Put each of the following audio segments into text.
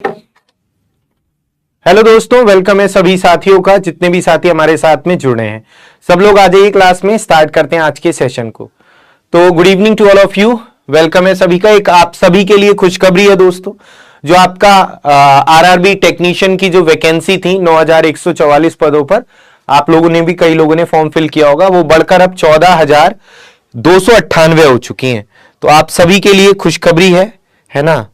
Hello दोस्तों, welcome है सभी साथियों का। जितने भी साथी हमारे साथ में जुड़े हैं सब लोग आ जाइए क्लास में। स्टार्ट करते हैं आज के सेशन को। तो good evening to all of you, welcome है सभी का। एक आप सभी के लिए खुशखबरी है दोस्तों, जो आपका आरआरबी टेक्नीशियन की जो वैकेंसी थी 9144 पदों पर, आप लोगों ने भी कई लोगों ने फॉर्म फिल किया होगा, वो बढ़कर अब 14,298 हो चुकी हैं। तो आप सभी के लिए खुशखबरी है ना।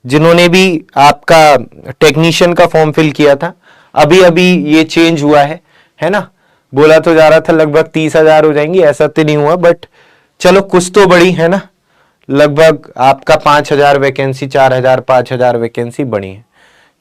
जिन्होंने भी आपका टेक्नीशियन का फॉर्म फिल किया था, अभी अभी ये चेंज हुआ है ना। बोला तो जा रहा था लगभग 30,000 हो जाएंगी, ऐसा तो नहीं हुआ, बट चलो कुछ तो बढ़ी है ना। लगभग आपका 5,000 वैकेंसी, 4,000, 5,000 वैकेंसी बढ़ी है।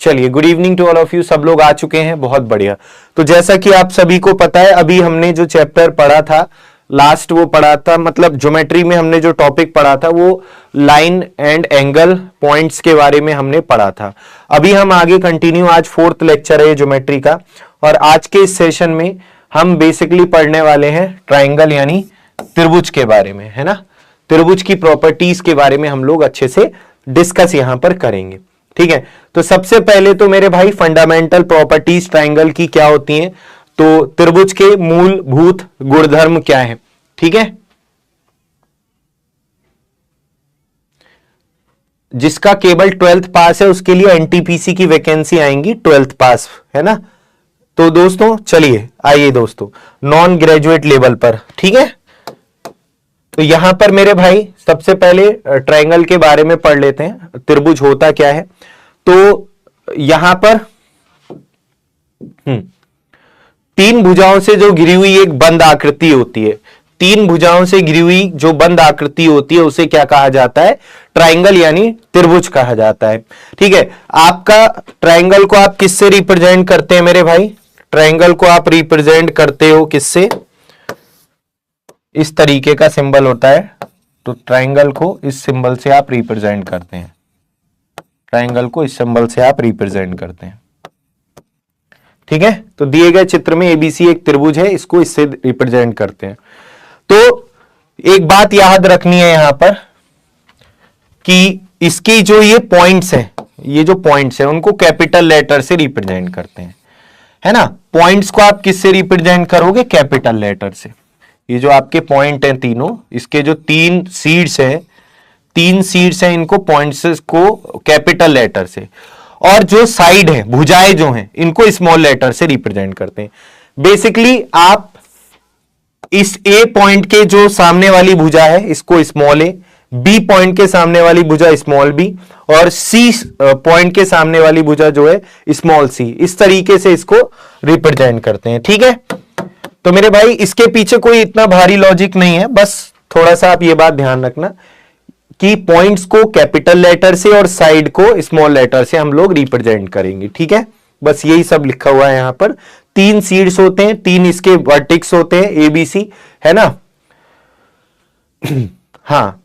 चलिए, good evening to all of you, सब लोग आ चुके हैं, बहुत बढ़िया। तो जैसा कि आप सभी को पता है, अभी हमने जो चैप्टर पढ़ा था लास्ट, वो पढ़ा था, मतलब ज्योमेट्री में हमने जो टॉपिक पढ़ा था वो लाइन एंड एंगल पॉइंट्स के बारे में हमने पढ़ा था। अभी हम आगे कंटिन्यू, आज 4th लेक्चर है ज्योमेट्री का, और आज के इस सेशन में हम बेसिकली पढ़ने वाले हैं ट्राइंगल यानी त्रिभुज के बारे में, है ना। त्रिभुज की प्रॉपर्टीज के बारे में हम लोग अच्छे से डिस्कस यहां पर करेंगे, ठीक है। तो सबसे पहले तो मेरे भाई फंडामेंटल प्रॉपर्टीज ट्राइंगल की क्या होती हैं, तो त्रिभुज के मूलभूत गुणधर्म क्या है, ठीक है। जिसका केवल 12th पास है उसके लिए एनटीपीसी की वैकेंसी आएंगी, 12th पास, है ना। तो दोस्तों चलिए आइए दोस्तों, नॉन ग्रेजुएट लेवल पर, ठीक है। तो यहां पर मेरे भाई सबसे पहले ट्रायंगल के बारे में पढ़ लेते हैं, त्रिभुज होता क्या है। तो यहां पर तीन भुजाओं से जो घिरी हुई एक बंद आकृति होती है, तीन भुजाओं से घिरी हुई जो बंद आकृति होती है उसे क्या कहा जाता है, ट्रायंगल यानी त्रिभुज कहा जाता है, ठीक है। आपका ट्रायंगल को आप किससे रिप्रेजेंट करते हैं मेरे भाई, ट्रायंगल को आप रिप्रेजेंट करते हो किससे, इस तरीके का सिंबल होता है। तो ट्रायंगल को इस सिंबल से आप रिप्रेजेंट करते हैं, ट्रायंगल को इस सिंबल से आप रिप्रेजेंट करते हैं, ठीक है। तो दिए गए चित्र में एबीसी एक त्रिभुज है, इसको इससे रिप्रेजेंट करते हैं। तो एक बात याद रखनी है यहां पर कि इसकी जो ये पॉइंट्स हैं, ये जो पॉइंट्स हैं उनको कैपिटल लेटर से रिप्रेजेंट करते हैं, है ना। पॉइंट्स को आप किससे रिप्रेजेंट करोगे, कैपिटल लेटर से। ये जो आपके पॉइंट हैं तीनों, इसके जो तीन सीड्स हैं, इनको पॉइंट्स को कैपिटल लेटर से, और जो साइड है, भुजाएं जो हैं, इनको स्मॉल लेटर से रिप्रेजेंट करते हैं। बेसिकली आप इस ए पॉइंट के जो सामने वाली भुजा है इसको स्मॉल ए, बी पॉइंट के सामने वाली भुजा स्मॉल बी, और सी पॉइंट के सामने वाली भुजा जो है स्मॉल सी, इस तरीके से इसको रिप्रेजेंट करते हैं, ठीक है। तो मेरे भाई इसके पीछे कोई इतना भारी लॉजिक नहीं है, बस थोड़ा सा आप ये बात ध्यान रखना कि पॉइंट्स को कैपिटल लेटर से और साइड को स्मॉल लेटर से हम लोग रिप्रेजेंट करेंगे, ठीक है। बस यही सब लिखा हुआ है यहां पर। तीन सीड्स होते हैं, तीन इसके वर्टिक्स होते हैं, एबीसी, है ना। हाँ,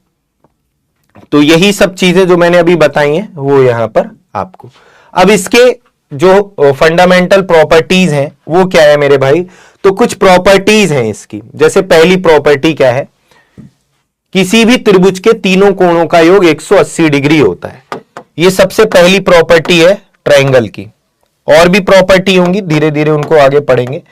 तो यही सब चीजें जो मैंने अभी बताई हैं वो यहां पर आपको। अब इसके जो फंडामेंटल प्रॉपर्टीज हैं वो क्या है मेरे भाई, तो कुछ प्रॉपर्टीज हैं इसकी। जैसे पहली प्रॉपर्टी क्या है, किसी भी त्रिभुज के तीनों कोणों का योग 180 डिग्री होता है। ये सबसे पहली प्रॉपर्टी है ट्रायंगल की। और भी प्रॉपर्टी होंगी, धीरे धीरे उनको आगे पढ़ेंगे।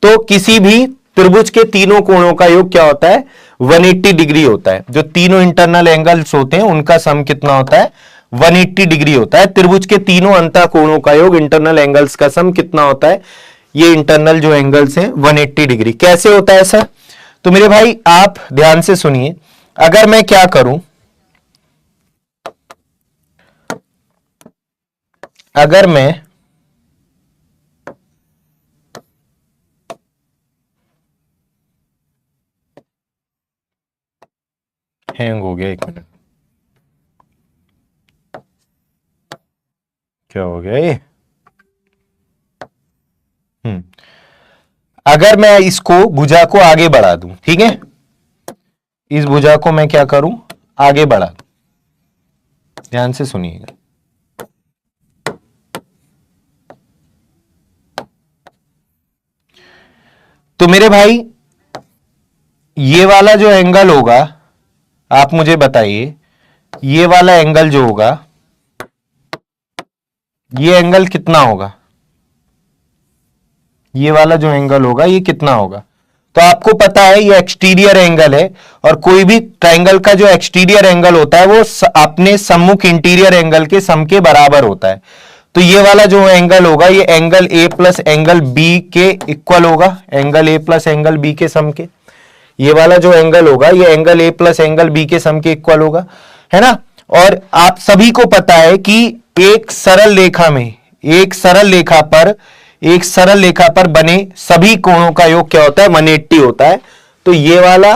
तो किसी भी त्रिभुज के तीनों कोणों का योग क्या होता है, 180 डिग्री होता है। जो तीनों इंटरनल एंगल्स होते हैं उनका सम कितना होता है, 180 डिग्री होता है। त्रिभुज के तीनों अंतः कोणों का योग, इंटरनल एंगल्स का सम कितना होता है, ये इंटरनल जो एंगल्स हैं 180 डिग्री। कैसे होता है सर, तो मेरे भाई आप ध्यान से सुनिए। अगर मैं क्या करूं, अगर मैं हैंग हो गया, एक मिनट, क्या हो गया ये। अगर मैं इसको भुजा को आगे बढ़ा दूं, ठीक है, इस भुजा को मैं क्या करूं, आगे बढ़ा दूं। ध्यान से सुनिएगा। तो मेरे भाई ये वाला जो एंगल होगा, आप मुझे बताइए, ये वाला एंगल जो होगा ये एंगल कितना होगा, ये वाला जो एंगल होगा ये कितना होगा। तो आपको पता है ये एक्सटीरियर एंगल है, और कोई भी ट्रायंगल का जो एक्सटीरियर एंगल होता है वो अपने सम्मुख इंटीरियर एंगल के सम के बराबर होता है। तो ये वाला जो एंगल होगा ये angle A plus angle B के इक्वल होगा, angle A plus angle B के सम के। ये वाला जो एंगल होगा ये angle A plus angle B के सम के इक्वल होगा, है ना। और आप सभी को पता है कि एक सरल रेखा में, एक सरल रेखा पर बने सभी कोणों का योग क्या होता है, 180 होता है। तो ये वाला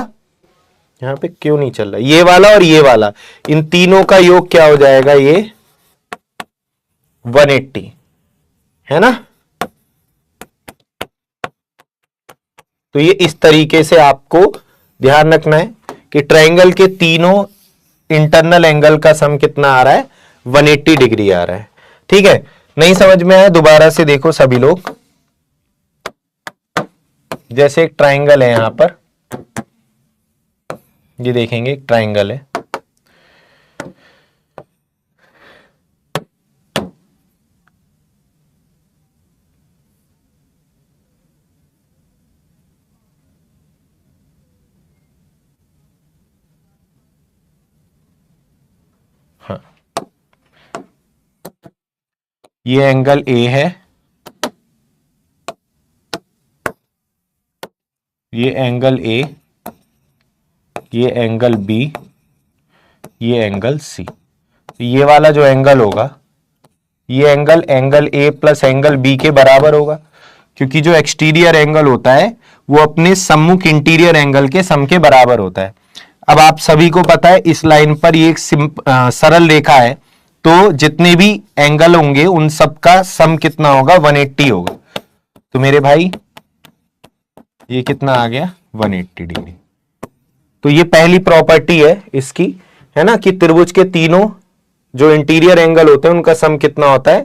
यहां पे क्यों नहीं चल रहा, ये वाला और ये वाला, इन तीनों का योग क्या हो जाएगा, ये 180, है ना। तो ये इस तरीके से आपको ध्यान रखना है कि ट्रायंगल के तीनों इंटरनल एंगल का सम कितना आ रहा है, 180 डिग्री आ रहा है। ठीक है, नहीं समझ में आया दोबारा से देखो सभी लोग। जैसे एक ट्रायंगल है यहां पर, ये देखेंगे एक ट्रायंगल है, हाँ ये एंगल ए है, ये एंगल ए, ये एंगल बी, ये एंगल सी। तो ये वाला जो एंगल होगा ये angle A plus angle B के बराबर होगा, क्योंकि जो एक्सटीरियर एंगल होता है वो अपने सम्मुख इंटीरियर एंगल के सम के बराबर होता है। अब आप सभी को पता है इस लाइन पर ये एक सरल रेखा है, तो जितने भी एंगल होंगे उन सब का सम कितना होगा, 180 होगा। तो मेरे भाई ये कितना आ गया, 180 डिग्री। तो ये पहली प्रॉपर्टी है इसकी, है ना, कि त्रिभुज के तीनों जो इंटीरियर एंगल होते हैं उनका सम कितना होता है,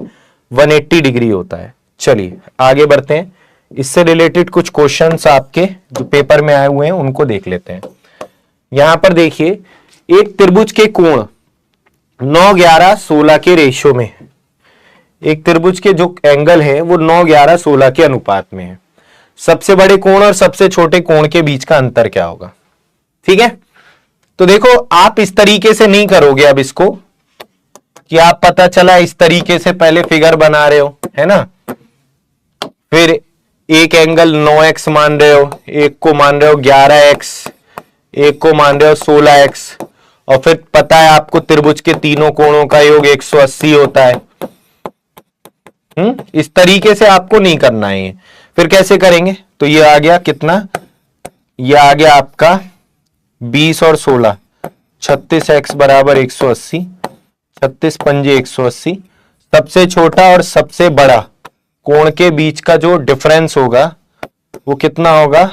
180 डिग्री होता है। चलिए आगे बढ़ते हैं, इससे रिलेटेड कुछ क्वेश्चंस आपके जो पेपर में आए हुए हैं उनको देख लेते हैं। यहां पर देखिए एक त्रिभुज के कोण 9, 11, 16 के रेशियो में, एक त्रिभुज के जो एंगल है वो 9, 11, 16 के अनुपात में है। सबसे बड़े कोण और सबसे छोटे कोण के बीच का अंतर क्या होगा। ठीक है, तो देखो आप इस तरीके से नहीं करोगे अब इसको, कि आप पता चला इस तरीके से पहले फिगर बना रहे हो, है ना, फिर एक एंगल 9x मान रहे हो, एक को मान रहे हो 11x, एक को मान रहे हो 16x, और फिर पता है आपको त्रिभुज के तीनों कोणों का योग 180 होता है। इस तरीके से आपको नहीं करना है। फिर कैसे करेंगे, तो ये आ गया कितना, ये आ गया आपका 20 और 16, 36x बराबर 180, 36 पंजे 180। सबसे छोटा और सबसे बड़ा कोण के बीच का जो डिफरेंस होगा वो कितना होगा,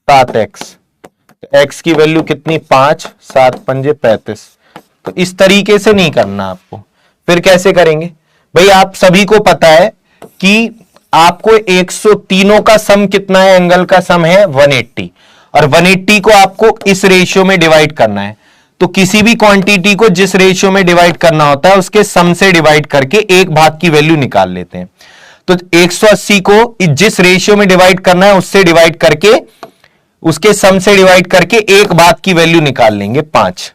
7x। x की वैल्यू कितनी, 5, 7 पंजे 35। तो इस तरीके से नहीं करना आपको। फिर कैसे करेंगे भाई, आप सभी को पता है कि आपको 103 का सम कितना है, एंगल का सम है 180, और 180 को आपको इस रेशियो में डिवाइड करना है। तो किसी भी क्वांटिटी को जिस रेशियो में डिवाइड करना होता है उसके सम से डिवाइड करके एक भाग की वैल्यू निकाल लेते हैं। तो 180 को जिस रेशियो में डिवाइड करना है उससे डिवाइड करके, उसके सम से डिवाइड करके एक भाग की वैल्यू निकाल लेंगे 5।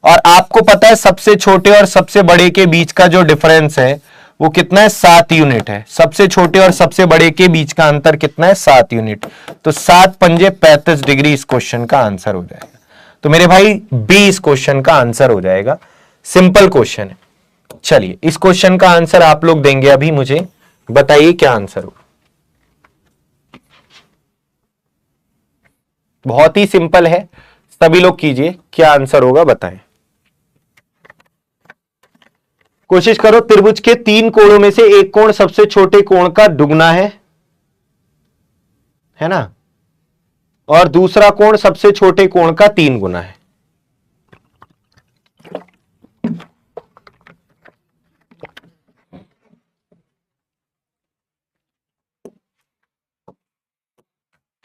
और आपको पता है सबसे छोटे और सबसे बड़े के बीच का जो डिफरेंस है वो कितना है, 7 यूनिट है। सबसे छोटे और सबसे बड़े के बीच का अंतर कितना है, 7 यूनिट। तो 7 पंजे 35 डिग्री इस क्वेश्चन का आंसर हो जाएगा। तो मेरे भाई बी इस क्वेश्चन का आंसर हो जाएगा। सिंपल क्वेश्चन है। चलिए इस क्वेश्चन का आंसर आप लोग देंगे, अभी मुझे बताइए क्या आंसर होगा। बहुत ही सिंपल है, सभी लोग कीजिए, क्या आंसर होगा बताएं। कोशिश करो, त्रिभुज के 3 कोणों में से एक कोण सबसे छोटे कोण का दुगना है ना, और दूसरा कोण सबसे छोटे कोण का 3 गुना है।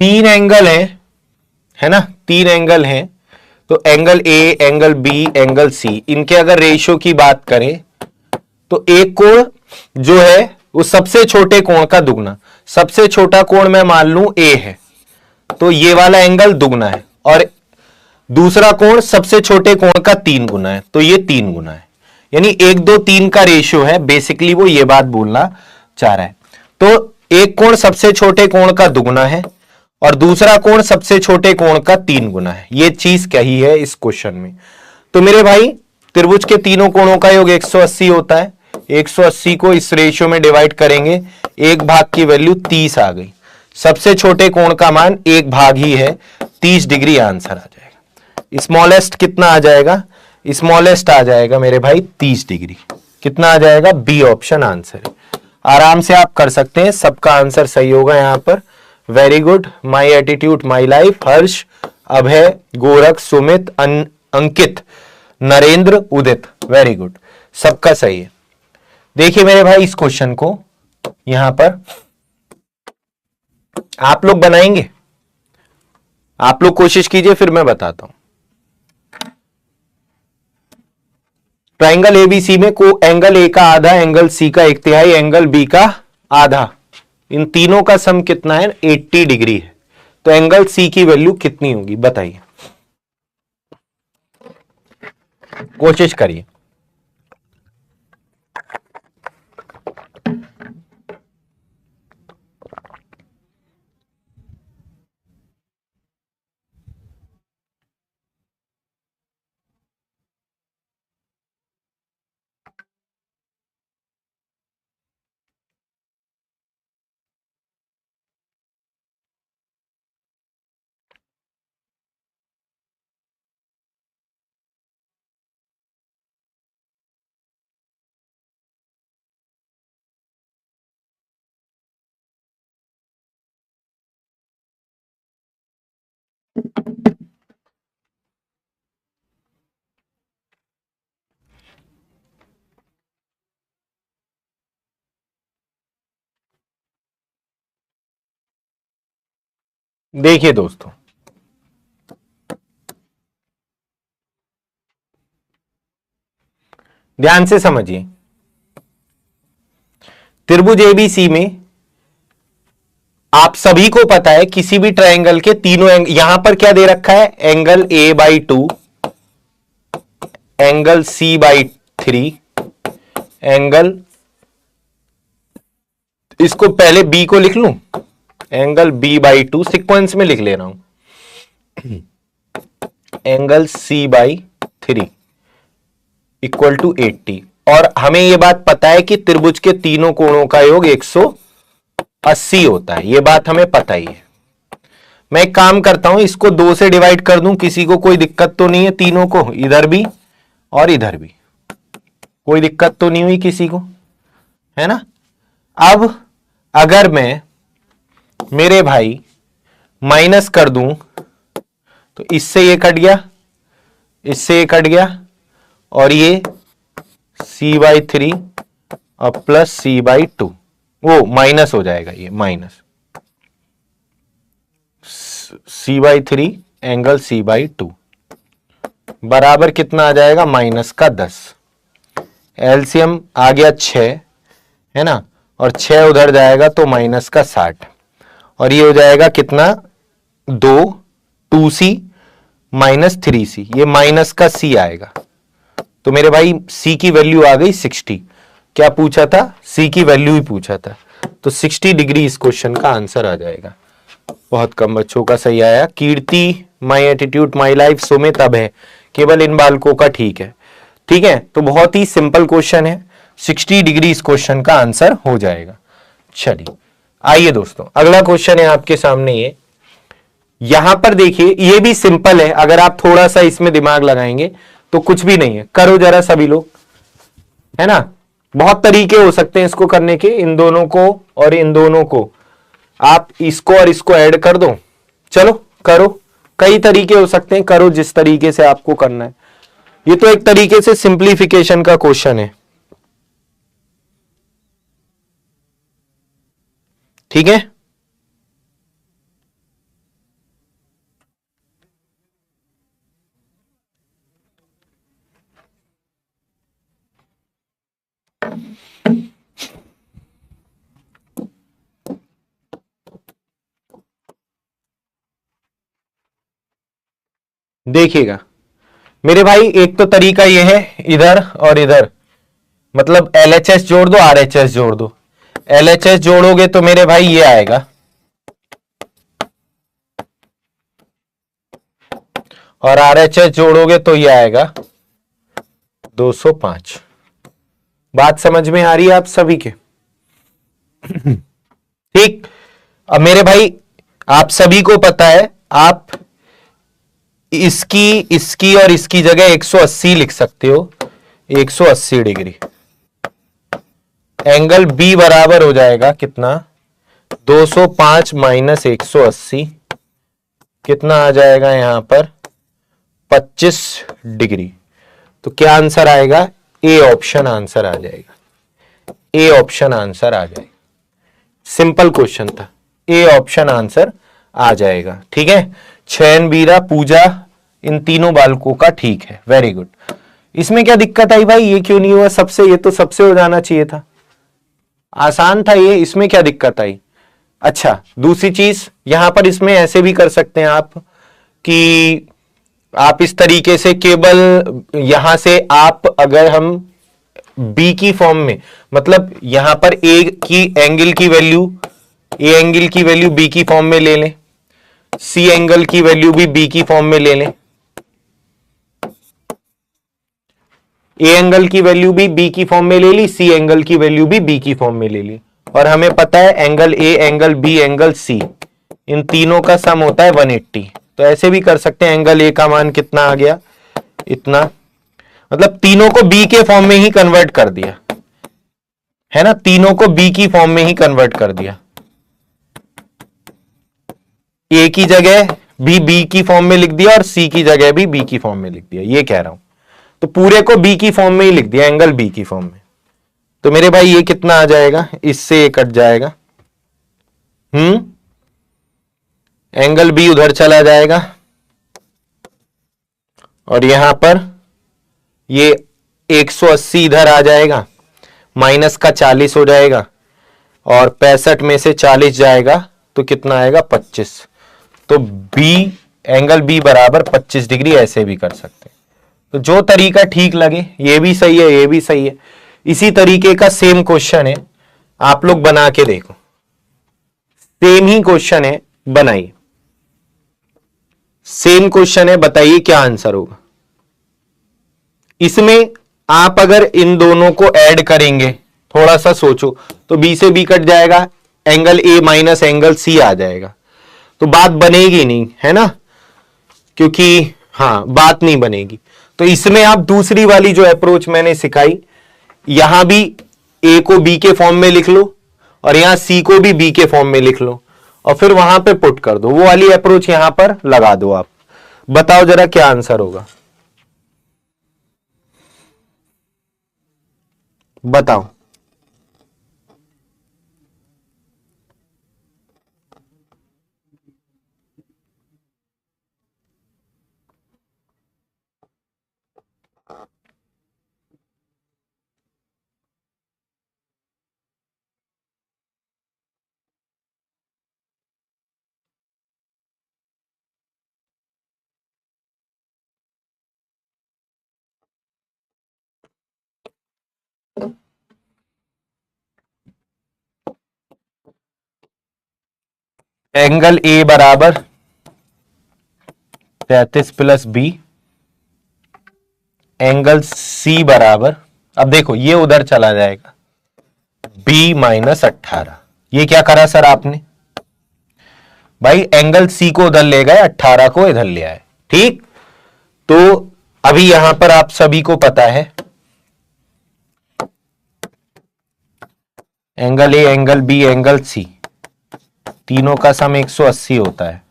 तीन एंगल है ना, 3 एंगल हैं। तो angle A, angle B, angle C, इनके अगर रेशियो की बात करें तो एक कोण जो है वो सबसे छोटे कोण का दुगना। सबसे छोटा कोण मैं मान लूं ए है, तो ये वाला एंगल दुगना है, और दूसरा कोण सबसे छोटे कोण का 3 गुना है, तो ये 3 गुना है। यानी 1 2 3 का रेशियो है, बेसिकली वो ये बात बोलना चाह रहा है। तो एक कोण सबसे छोटे कोण का दुगना है और दूसरा कोण सबसे छोटे कोण का 3 गुना है। ये चीज कही है इस क्वेश्चन में। तो मेरे भाई त्रिभुज के तीनों कोणों का योग 180 होता है। 180 को इस रेशियो में डिवाइड करेंगे, एक भाग की वैल्यू 30 आ गई। सबसे छोटे कोण का मान एक भाग ही है, 30 डिग्री आंसर आ जाएगा। स्मॉलेस्ट कितना आ जाएगा? स्मॉलेस्ट आ जाएगा मेरे भाई 30 डिग्री। कितना आ जाएगा? बी ऑप्शन आंसर है। आराम से आप कर सकते हैं, सबका आंसर सही होगा यहां पर। Very good. My attitude my life, Harsh, Abhay, Gorakh, Sumit, Ankit, Narendra, Udit, very good, सबका सही है। देखिए मेरे भाई इस क्वेश्चन को यहां पर आप लोग बनाएंगे, आप लोग कोशिश कीजिए, फिर मैं बताता हूं। ट्राइंगल एबीसी में को एंगल ए का आधा, एंगल सी का 1/3, एंगल बी का आधा, इन तीनों का सम कितना है? 80 डिग्री है। तो एंगल सी की वैल्यू कितनी होगी बताइए, कोशिश करिए। देखिए दोस्तों, ध्यान से समझिए। त्रिभुज एबीसी में आप सभी को पता है किसी भी ट्रायंगल के तीनों यहां पर क्या दे रखा है? Angle A/2, angle C/3, angle, इसको पहले B को लिख लूं, एंगल B/2, सीक्वेंस में लिख ले रहा हूं, एंगल C/3 इक्वल टू 80। और हमें यह बात पता है कि त्रिभुज के तीनों कोणों का योग 180 होता है, यह बात हमें पता ही है। मैं एक काम करता हूं, इसको 2 से डिवाइड कर दूं, किसी को कोई दिक्कत तो नहीं है? तीनों को, इधर भी और इधर भी, कोई दिक्कत तो नहीं हुई किसी को, है ना? अब अगर मैं मेरे भाई माइनस कर दूं, तो इससे ये कट गया, इससे ये कट गया, और ये C/3 और प्लस C/2, वो माइनस हो जाएगा, ये माइनस C/3 एंगल C/2 बराबर कितना आ जाएगा? -10। एलसीएम आ गया 6, है ना, और 6 उधर जाएगा तो -60, और ये हो जाएगा कितना? 2, 2C -3C, ये माइनस का C आएगा। तो मेरे भाई C की वैल्यू आ गई 60। क्या पूछा था? C की वैल्यू ही पूछा था, तो 60 डिग्री इस क्वेश्चन का आंसर आ जाएगा। बहुत कम बच्चों का सही आया। Kirti, my attitude my life, Sumit, अब है, केवल इन बालकों का ठीक है। ठीक है, तो बहुत ही सिंपल क्वेश्चन है, 60 डिग्री इस क्वेश्चन का आंसर हो जाएगा। चलिए आइए दोस्तों, अगला क्वेश्चन है आपके सामने। ये यहां पर देखिए, ये भी सिंपल है, अगर आप थोड़ा सा इसमें दिमाग लगाएंगे तो कुछ भी नहीं है। करो जरा सभी लोग, है ना? बहुत तरीके हो सकते हैं इसको करने के, इन दोनों को और इन दोनों को, आप इसको और इसको ऐड कर दो। चलो करो, कई तरीके हो सकते हैं, करो जिस तरीके से आपको करना है। ये तो एक तरीके से सिंप्लीफिकेशन का क्वेश्चन है, ठीक है? देखिएगा मेरे भाई, एक तो तरीका ये है इधर और इधर, मतलब LHS जोड़ दो, RHS जोड़ दो। LHS जोड़ोगे तो मेरे भाई ये आएगा, और RHS जोड़ोगे तो ये आएगा 205। बात समझ में आ रही है आप सभी के? ठीक। अब मेरे भाई आप सभी को पता है, आप इसकी इसकी और इसकी जगह 180 लिख सकते हो, 180 डिग्री। एंगल बी बराबर हो जाएगा कितना, 205 माइनस 180, कितना आ जाएगा यहां पर 25 डिग्री। तो क्या आंसर आएगा? ए ऑप्शन आंसर आ जाएगा, ए ऑप्शन आंसर आ जाएगा। सिंपल क्वेश्चन था, ए ऑप्शन आंसर आ जाएगा। ठीक है, चयन, बीरा, पूजा, इन तीनों बालकों का ठीक है, वेरी गुड। इसमें क्या दिक्कत आई भाई, ये क्यों नहीं हुआ सबसे? ये तो सबसे हो जाना चाहिए था, आसान था ये, इसमें क्या दिक्कत आई? अच्छा, दूसरी चीज यहां पर इसमें ऐसे भी कर सकते हैं आप कि आप इस तरीके से केवल यहां से आप, अगर हम बी की फॉर्म में, मतलब यहां पर ए की एंगल की वैल्यू, ए एंगल की वैल्यू बी की फॉर्म में ले लें, सी एंगल की वैल्यू भी बी की फॉर्म में ले लें, ए एंगल की वैल्यू भी बी की फॉर्म में ले ली, सी एंगल की वैल्यू भी बी की फॉर्म में ले ली, और हमें पता है angle A, angle B, angle C, इन तीनों का सम होता है 180। तो ऐसे भी कर सकते हैं, एंगल ए का मान कितना आ गया, इतना, मतलब तीनों को बी के फॉर्म में ही कन्वर्ट कर दिया है ना, तीनों को बी की फॉर्म में ही कन्वर्ट कर दिया। ए की जगह भी बी की फॉर्म में लिख दिया और सी की जगह भी बी की फॉर्म में लिख दिया, ये कह रहा हूं। तो पूरे को बी की फॉर्म में ही लिख दिया, एंगल बी की फॉर्म में। तो मेरे भाई ये कितना आ जाएगा, इससे ये कट जाएगा, एंगल बी उधर चला जाएगा, और यहां पर ये 180 इधर आ जाएगा, माइनस का 40 हो जाएगा, और 65 में से 40 जाएगा तो कितना आएगा 25। तो बी, एंगल बी बराबर 25 डिग्री, ऐसे भी कर सकते हैं। तो जो तरीका ठीक लगे, ये भी सही है, ये भी सही है। इसी तरीके का सेम क्वेश्चन है, आप लोग बना के देखो, सेम ही क्वेश्चन है, बनाइए। सेम क्वेश्चन है, बताइए क्या आंसर होगा। इसमें आप अगर इन दोनों को ऐड करेंगे, थोड़ा सा सोचो, तो बी से बी कट जाएगा, angle A minus angle C आ जाएगा, तो बात बनेगी नहीं, है ना, क्योंकि हाँ, बात नहीं बनेगी। तो इसमें आप दूसरी वाली जो अप्रोच मैंने सिखाई, यहां भी ए को बी के फॉर्म में लिख लो, और यहां सी को भी बी के फॉर्म में लिख लो, और फिर वहां पे पुट कर दो, वो वाली अप्रोच यहां पर लगा दो आप। बताओ जरा क्या आंसर होगा, बताओ। एंगल ए बराबर 33 प्लस बी, एंगल सी बराबर, अब देखो ये उधर चला जाएगा, बी माइनस 18। ये क्या करा सर आपने भाई, एंगल सी को उधर ले गए, 18 को इधर ले आए, ठीक। तो अभी यहां पर आप सभी को पता है angle A, angle B, angle C, तीनों का सम 180 होता है।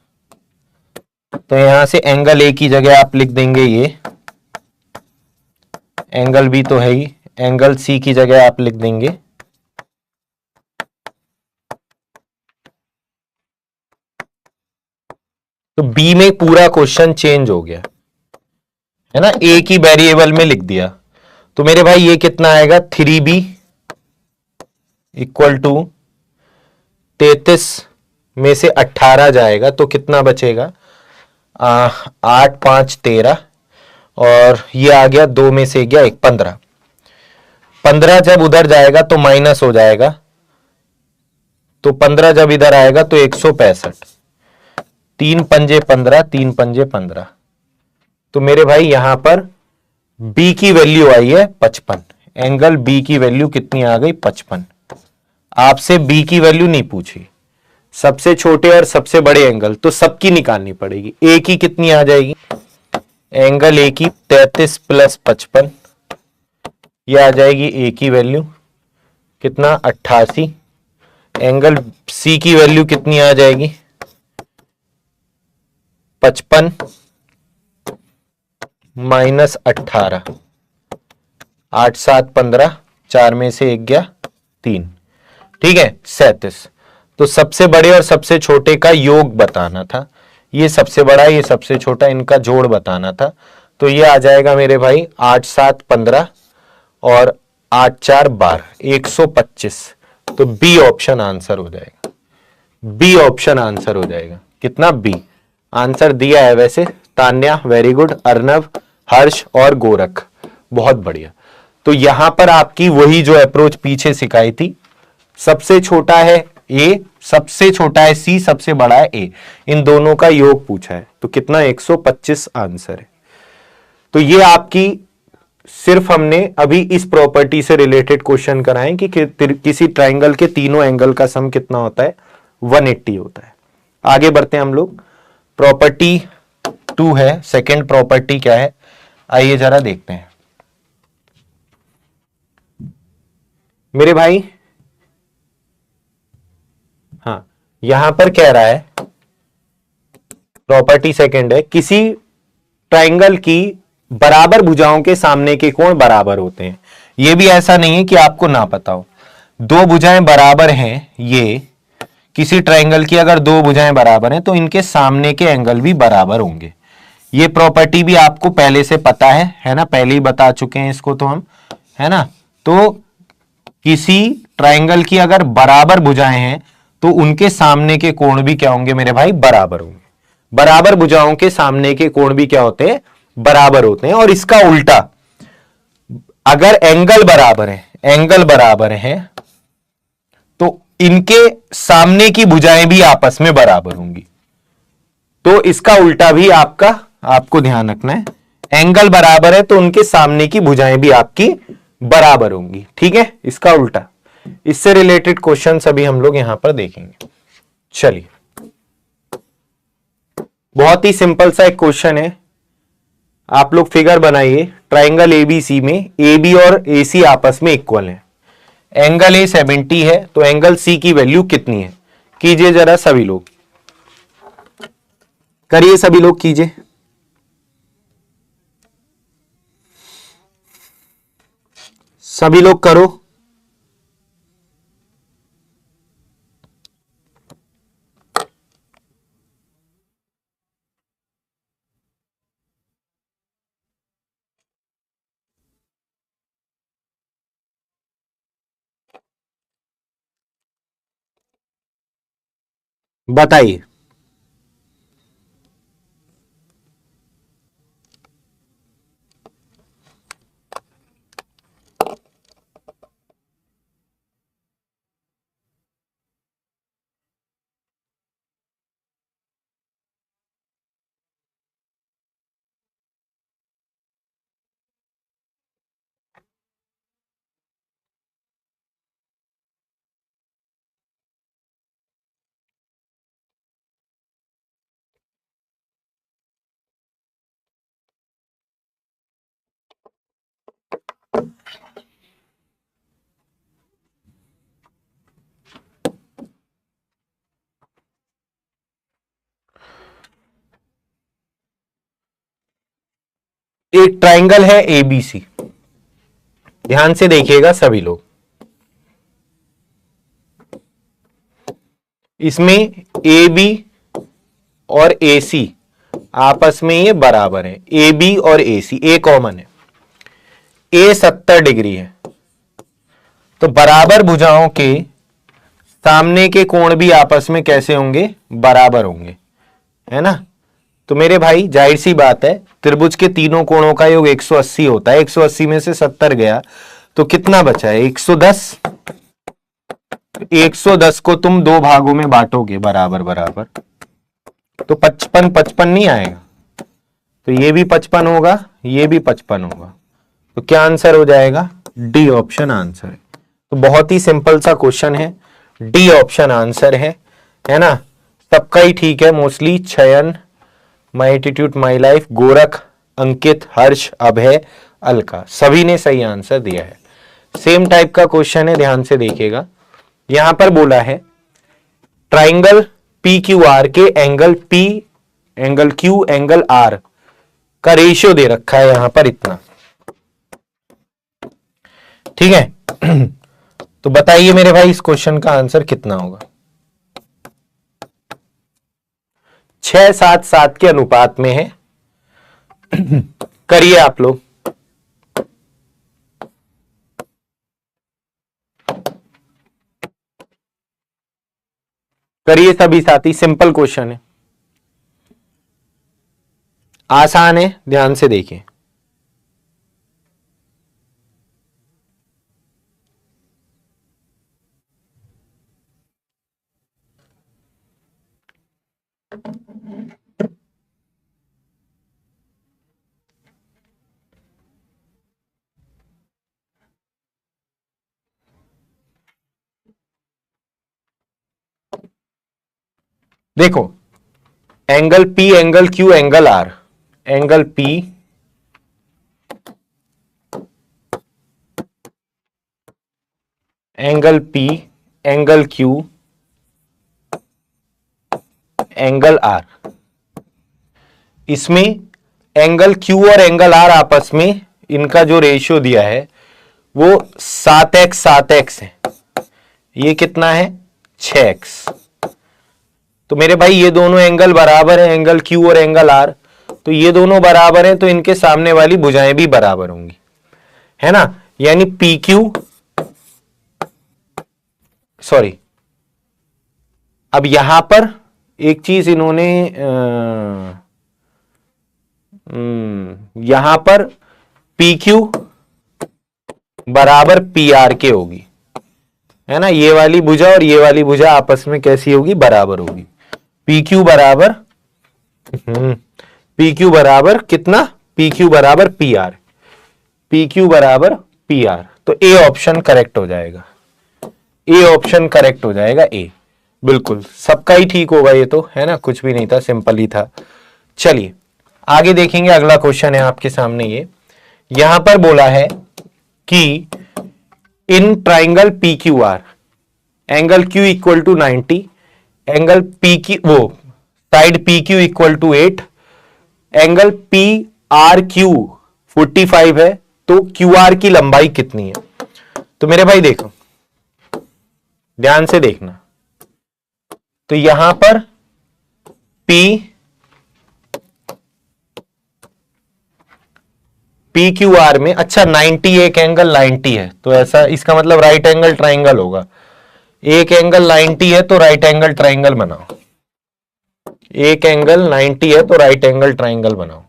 तो यहां से एंगल ए की जगह आप लिख देंगे ये, एंगल बी तो है ही, एंगल सी की जगह आप लिख देंगे तो बी में पूरा क्वेश्चन चेंज हो गया है ना, ए की वेरिएबल में लिख दिया। तो मेरे भाई ये कितना आएगा, 3b इक्वल टू 33 में से 18 जाएगा तो कितना बचेगा, 8 5 13 और ये आ गया 2 में से गया 1 15। 15 जब उधर जाएगा तो माइनस हो जाएगा, तो 15 जब इधर आएगा तो 165। 3 पंजे 15, 3 पंजे 15। तो मेरे भाई यहां पर बी की वैल्यू आई है 55। एंगल बी की वैल्यू कितनी आ गई? 55। आपसे बी की वैल्यू नहीं पूछी, सबसे छोटे और सबसे बड़े एंगल तो सबकी निकालनी पड़ेगी। ए की कितनी आ जाएगी? एंगल ए की 33 प्लस 55, ये आ जाएगी ए की वैल्यू कितना? 88। एंगल सी की वैल्यू कितनी आ जाएगी? 55 माइनस 18। 8 7 15, 4 में से 1 गया 3, ठीक है 37। तो सबसे बड़े और सबसे छोटे का योग बताना था, ये सबसे बड़ा ये सबसे छोटा, इनका जोड़ बताना था। तो ये आ जाएगा मेरे भाई 8 7 15 और 8 4 12, 125। तो बी ऑप्शन आंसर हो जाएगा, बी ऑप्शन आंसर हो जाएगा। कितना? बी आंसर दिया है वैसे तान्या, वेरी गुड। अर्नव, हर्ष और गोरख, बहुत बढ़िया। तो यहां पर आपकी वही जो अप्रोच पीछे सिखाई थी, सबसे छोटा है ए, सबसे छोटा है सी, सबसे बड़ा है ए, इन दोनों का योग पूछा है। तो कितना? 125 आंसर है। तो ये आपकी सिर्फ हमने अभी इस प्रॉपर्टी से रिलेटेड क्वेश्चन कराए कि किसी ट्राइंगल के तीनों एंगल का सम कितना होता है? 180 होता है। आगे बढ़ते हैं हम लोग। प्रॉपर्टी 2 है, सेकंड प्रॉपर्टी क्या है आइए जरा देखते हैं मेरे भाई। हाँ, यहां पर कह रहा है प्रॉपर्टी सेकंड है, किसी ट्राइंगल की बराबर भुजाओं के सामने के कोण बराबर होते हैं। यह भी ऐसा नहीं है कि आपको ना पता हो। दो भुजाएं बराबर हैं, ये किसी ट्राइंगल की अगर दो भुजाएं बराबर हैं तो इनके सामने के एंगल भी बराबर होंगे। ये प्रॉपर्टी भी आपको पहले से पता है ना, पहले ही बता चुके हैं इसको तो हम, है ना। तो किसी ट्राइंगल की अगर बराबर भुजाएं हैं तो उनके सामने के कोण भी क्या होंगे मेरे भाई? बराबर होंगे। बराबर भुजाओं के सामने के कोण भी क्या होते हैं? बराबर होते हैं। और इसका उल्टा, अगर एंगल बराबर है, एंगल बराबर है तो इनके सामने की भुजाएं भी आपस में बराबर होंगी। तो इसका उल्टा भी आपको ध्यान रखना है। एंगल बराबर है तो उनके सामने की भुजाएं भी आपकी बराबर होंगी, ठीक है। इसका उल्टा, इससे रिलेटेड क्वेश्चन अभी हम लोग यहां पर देखेंगे। चलिए, बहुत ही सिंपल सा एक क्वेश्चन है। आप लोग फिगर बनाइए। ट्राइंगल एबीसी में ए बी और ए सी आपस में इक्वल है। एंगल ए 70 है तो एंगल सी की वैल्यू कितनी है? कीजिए जरा सभी लोग, करिए सभी लोग कीजिए। सभी लोग करो। बताइए। एक ट्राइंगल है एबीसी, ध्यान से देखिएगा सभी लोग। इसमें ए बी और ए सी आपस में ये बराबर है। ए बी और ए सी, ए कॉमन है। ए 70 डिग्री है तो बराबर भुजाओं के सामने के कोण भी आपस में कैसे होंगे? बराबर होंगे, है ना। तो मेरे भाई जाहिर सी बात है, त्रिभुज के तीनों कोणों का योग 180 होता है। 180 में से 70 गया तो कितना बचा है? 110। 110 को तुम दो भागों में बांटोगे बराबर बराबर, तो 55 55 नहीं आएगा, तो ये भी 55 होगा, ये भी 55 होगा। तो क्या आंसर हो जाएगा? डी ऑप्शन आंसर है। तो बहुत ही सिंपल सा क्वेश्चन है, डी ऑप्शन आंसर है ना। सबका ही ठीक है mostly. Chayan, my attitude my life, Gorakh, Ankit, Harsh, Abhay, Alka, सभी ने सही आंसर दिया है। सेम टाइप का क्वेश्चन है, ध्यान से देखिएगा। यहां पर बोला है ट्राइंगल पी क्यू आर के angle P, angle Q, angle R का रेशियो दे रखा है यहां पर इतना, ठीक है। तो बताइए मेरे भाई इस क्वेश्चन का आंसर कितना होगा? 6:7:7 के अनुपात में है। करिए आप लोग। करिए सभी साथी, सिंपल क्वेश्चन है, आसान है, ध्यान से देखिए। देखो, angle P, angle Q, angle R, angle P, angle P, angle Q, angle R, इसमें एंगल Q और एंगल R आपस में इनका जो रेशियो दिया है वो 7x 7x है। ये कितना है? 6x। तो मेरे भाई ये दोनों एंगल बराबर है, एंगल Q और एंगल R, तो ये दोनों बराबर हैं, तो इनके सामने वाली भुजाएं भी बराबर होंगी, है ना। यानी PQ, सॉरी, अब यहां पर एक चीज इन्होंने यहां पर PQ बराबर PR के होगी, है ना। ये वाली भुजा और ये वाली भुजा आपस में कैसी होगी? बराबर होगी। PQ बराबर PQ बराबर कितना? PQ बराबर PR, PQ बराबर PR। तो ए ऑप्शन करेक्ट हो जाएगा, ए ऑप्शन करेक्ट हो जाएगा, ए। बिल्कुल सबका ही ठीक होगा ये तो, है ना, कुछ भी नहीं था, सिंपल ही था। चलिए आगे देखेंगे, अगला क्वेश्चन है आपके सामने। ये यहां पर बोला है कि in triangle PQR angle Q equal to 90, angle PQ वो side PQ equal to 8, angle PRQ 45 है, तो QR की लंबाई कितनी है? तो मेरे भाई देखो, ध्यान से देखना। तो यहां पर PQR में, अच्छा 90 एक एंगल 90 है, तो ऐसा इसका मतलब राइट एंगल ट्राइंगल होगा। एक एंगल 90 है तो राइट एंगल ट्राइंगल बनाओ, एक एंगल 90 है तो राइट एंगल ट्राइंगल बनाओ।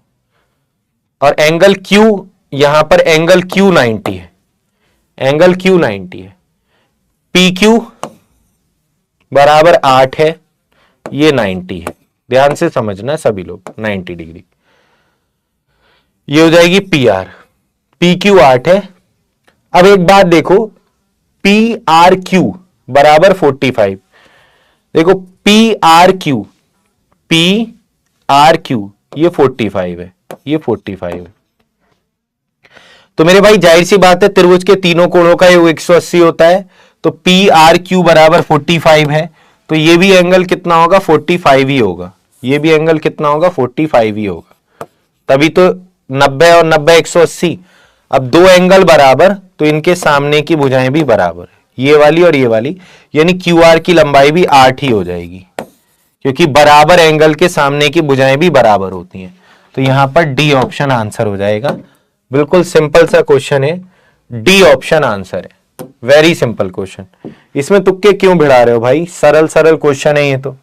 और एंगल Q, यहां पर एंगल Q 90 है, एंगल Q 90 है, PQ बराबर 8 है, ये 90 है। ध्यान से समझना सभी लोग, 90 डिग्री, ये हो जाएगी PR। PQ 8 है। अब एक बात देखो, PRQ बराबर 45, देखो PRQ ये 45 है, ये 45 है। तो मेरे भाई जाहिर सी बात है, त्रिभुज के तीनों कोणों का योग 180 होता है, तो PRQ बराबर 45 है, तो ये भी एंगल कितना होगा? 45 ही होगा। ये भी एंगल कितना होगा? 45 ही होगा। तभी तो 90 और 90 180। अब दो एंगल बराबर, तो इनके सामने की भुजाएं भी बराबर, ये वाली और ये वाली, यानी QR की लंबाई भी 8 ही हो जाएगी, क्योंकि बराबर एंगल के सामने की भुजाएं भी बराबर होती हैं। तो यहां पर डी ऑप्शन आंसर हो जाएगा। बिल्कुल सिंपल सा क्वेश्चन है, डी ऑप्शन आंसर है। Very simple question. इसमें तुक्के क्यों भिड़ा रहे हो भाई? सरल सरल क्वेश्चन है ये तो,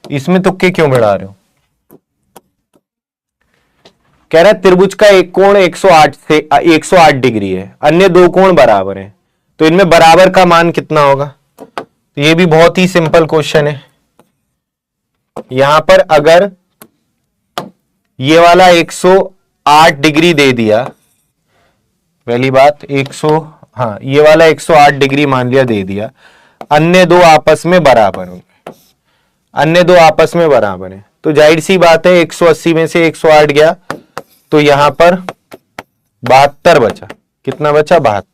इसमें तुक्के क्यों भिड़ा रहे हो? कह रहा है त्रिभुज का एक कोण 108 से 108 डिग्री है, अन्य दो कोण बराबर हैं, तो इनमें बराबर का मान कितना होगा? तो ये भी बहुत ही सिंपल क्वेश्चन है। यहां पर अगर ये वाला 108 डिग्री दे दिया, पहली बात ये वाला 108 डिग्री मान लिया दे दिया, अन्य दो आपस में बराबर होंगे, अन्य दो आपस में बराबर है, तो जाहिर सी बात है 180 में से 108 गया तो यहां पर 72 बचा। कितना बचा? 72।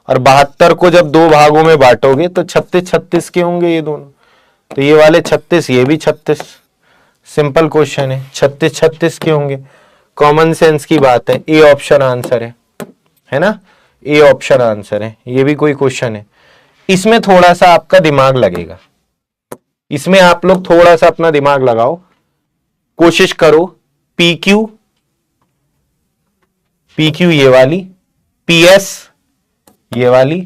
और 72 को जब दो भागों में बांटोगे तो 36-36 के होंगे ये दोनों, तो ये वाले 36, ये भी 36। सिंपल क्वेश्चन है, 36-36 के होंगे, कॉमन सेंस की बात है। ए ऑप्शन आंसर है ना, ए ऑप्शन आंसर है। ये भी कोई क्वेश्चन है, इसमें थोड़ा सा आपका दिमाग लगेगा, इसमें आप लोग थोड़ा सा अपना दिमाग लगाओ, कोशिश करो। PQ ये वाली, PS ये वाली,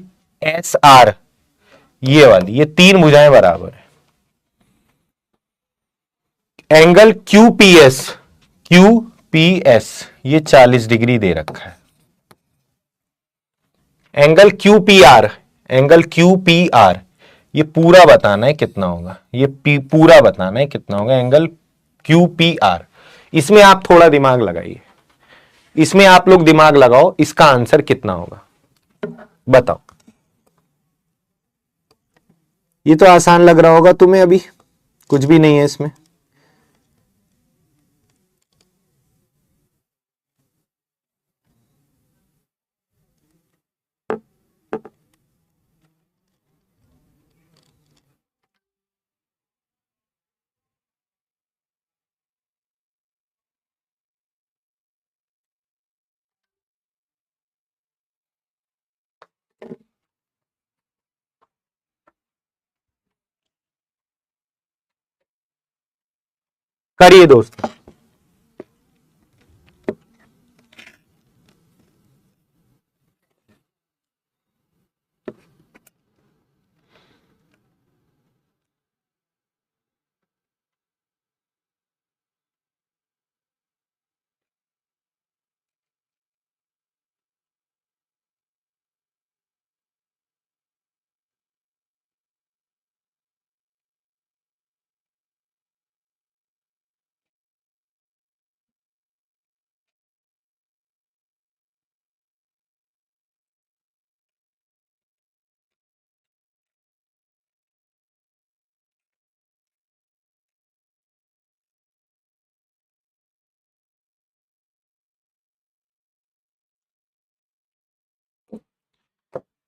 SR ये वाली, ये तीन भुजाएं बराबर है। एंगल QPS ये 40 डिग्री दे रखा है। एंगल QPR ये पूरा बताना है कितना होगा, ये पूरा बताना है कितना होगा एंगल QPR। इसमें आप थोड़ा दिमाग लगाइए, इसमें आप लोग दिमाग लगाओ, इसका आंसर कितना होगा बताओ। ये तो आसान लग रहा होगा तुम्हें, अभी कुछ भी नहीं है इसमें। करिए दोस्तों।